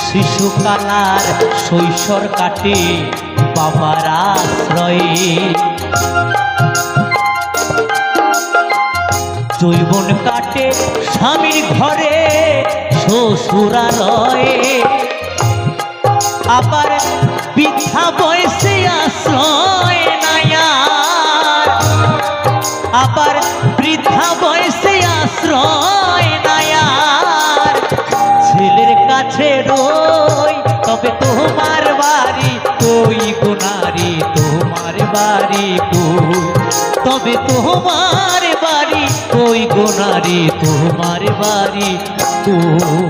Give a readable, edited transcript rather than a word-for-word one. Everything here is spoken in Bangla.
শিশুকালার শৈশর কাটে বাবার আশ্রয়ে, যৌবন কাটে স্বামীর ঘরে শ্বশুরালয়ে, আবার বৃদ্ধা বয়সে আশ্রয় নায়ার, আবার বৃদ্ধা বয়সে আশ্রয় নায়ার। ছেলের কাছে রই তবে তোমার বাড়ি কই গো নারী, তোমার বাড়ি কই, তবে তোমার বাড়ি কই গো নারী, তোমার বাড়ি কই।